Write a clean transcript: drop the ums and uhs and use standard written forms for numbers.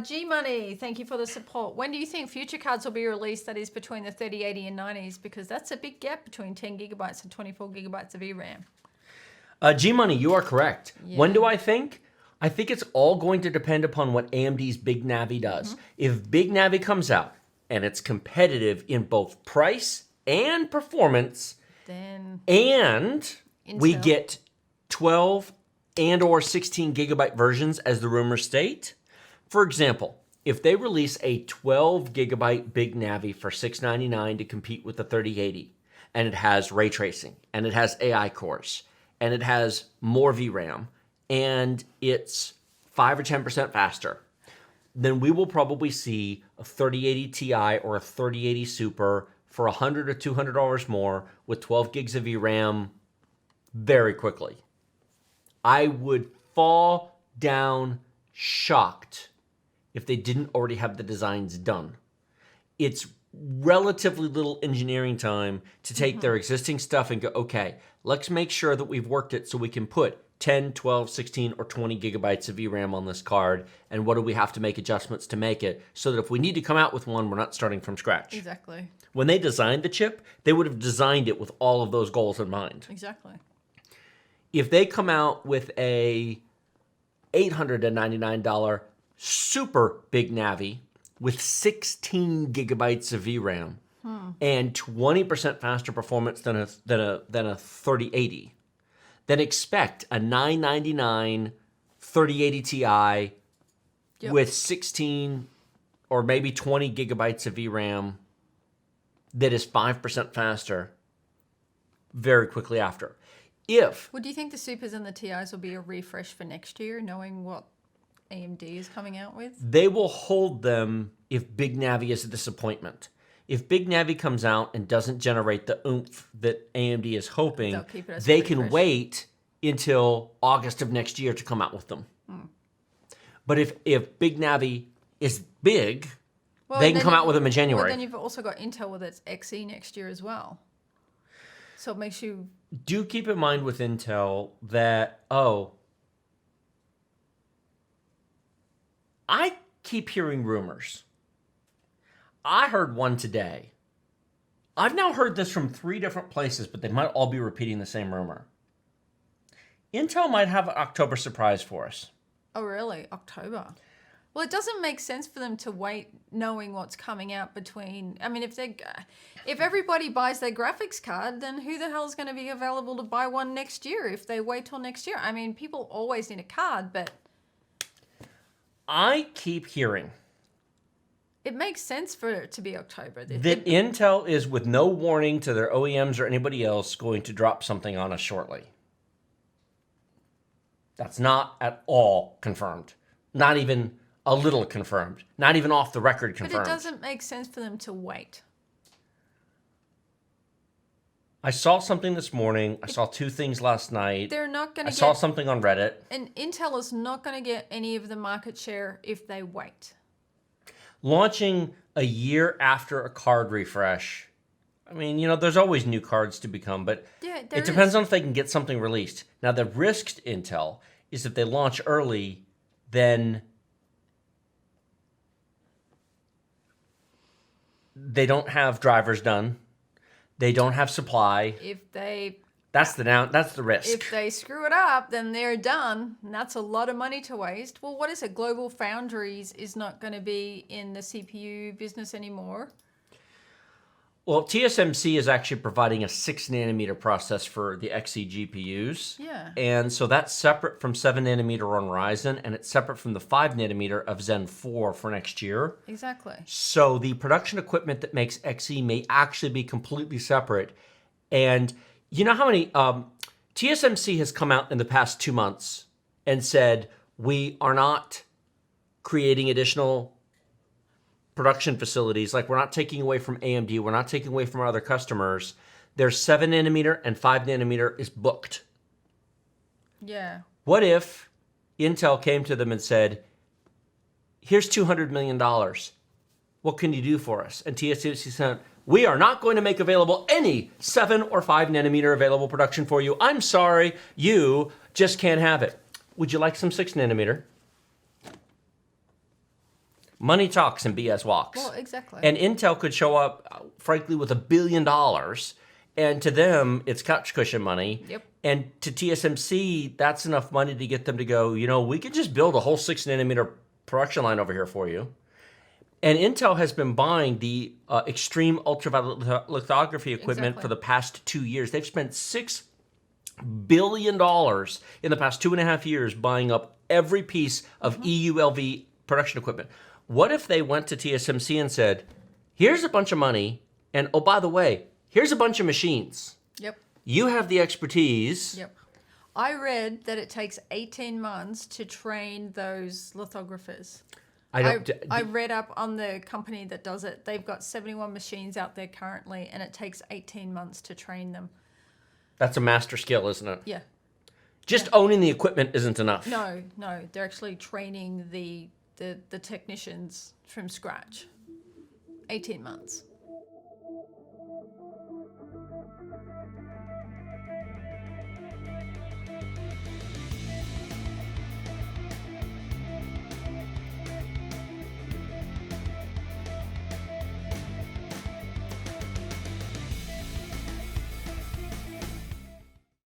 G Money, thank you for the support. When do you think future cards will be released that is between the 3080 and 90s? Because that's a big gap between 10 gigabytes and 24 gigabytes of VRAM. G Money, you are correct. Yeah. When do I think? I think it's all going to depend upon what AMD's Big Navi does. If Big Navi comes out and it's competitive in both price and performance, then and Intel. We get 12 and or 16 gigabyte versions as the rumors state. For example, if they release a 12 gigabyte Big Navi for $699 to compete with the 3080, and it has ray tracing, and it has AI cores, and it has more VRAM, and it's 5 or 10% faster, then we will probably see a 3080 Ti or a 3080 Super for $100 or $200 more with 12 gigs of VRAM very quickly. I would fall down shocked if they didn't already have the designs done. It's relatively little engineering time to take their existing stuff and go, okay, let's make sure that we've worked it so we can put 10, 12, 16, or 20 gigabytes of VRAM on this card, and what do we have to make adjustments to make it so that if we need to come out with one, we're not starting from scratch. Exactly. When they designed the chip, they would have designed it with all of those goals in mind. Exactly. If they come out with a $899 super Big Navi with 16 gigabytes of VRAM and 20% faster performance than a 3080, then expect a $999 3080 Ti with 16 or maybe 20 gigabytes of VRAM that is 5% faster very quickly after. Well, do you think the Supers and the TIs will be a refresh for next year, knowing what AMD is coming out with? They will hold them if Big Navi is a disappointment. If Big Navi comes out and doesn't generate the oomph that AMD is hoping, they can wait until August of next year to come out with them. But if Big Navi is big, they can come out with them in January. Well, then you've also got Intel with its Xe next year as well. So it makes you... Do keep in mind with Intel that, I keep hearing rumors. I heard one today. I've now heard this from 3 different places, but they might all be repeating the same rumor. Intel might have an October surprise for us. Oh, really? October? Well, it doesn't make sense for them to wait knowing what's coming out between... I mean, if everybody buys their graphics card, then who the hell is going to be available to buy one next year if they wait till next year? I mean, people always need a card, but... I keep hearing... It makes sense for it to be October. That Intel is, with no warning to their OEMs or anybody else, going to drop something on us shortly. That's not at all confirmed. Not even a little confirmed. Not even off the record confirmed. But it doesn't make sense for them to wait. I saw something this morning. I saw 2 things last night. They're not going to saw something on Reddit. And Intel is not going to get any of the market share if they wait. Launching a year after a card refresh. I mean, there's always new cards to become, but it depends on if they can get something released. Now, the risk to Intel is if they launch early, then they don't have drivers done. They don't have supply. That's the risk. If they screw it up, then they're done. And that's a lot of money to waste. Well, what is it? Global Foundries is not going to be in the CPU business anymore. Well, TSMC is actually providing a 6-nanometer process for the Xe GPUs. Yeah. And so that's separate from 7-nanometer on Ryzen, and it's separate from the 5-nanometer of Zen 4 for next year. Exactly. So the production equipment that makes Xe may actually be completely separate. And you know how many... TSMC has come out in the past 2 months and said, we are not creating additional production facilities. Like, we're not taking away from AMD. We're not taking away from our other customers. Their 7-nanometer and 5-nanometer is booked. Yeah. What if Intel came to them and said, here's $200 million. What can you do for us? And TSMC said, we are not going to make available any 7 or 5-nanometer available production for you. I'm sorry, you just can't have it. Would you like some 6-nanometer? Money talks and BS walks. Well, exactly. And Intel could show up, frankly, with $1 billion, and to them, it's couch cushion money. Yep. And to TSMC, that's enough money to get them to go, we could just build a whole 6-nanometer production line over here for you. And Intel has been buying the extreme ultraviolet lithography equipment for the past 2 years. They've spent $6 billion in the past 2.5 years buying up every piece of EULV production equipment. What if they went to TSMC and said, here's a bunch of money, and oh, by the way, here's a bunch of machines. Yep. You have the expertise. Yep. I read that it takes 18 months to train those lithographers. I read up on the company that does it. They've got 71 machines out there currently, and it takes 18 months to train them. That's a master skill, isn't it? Yeah. Just owning the equipment isn't enough. No. They're actually training the technicians from scratch. 18 months.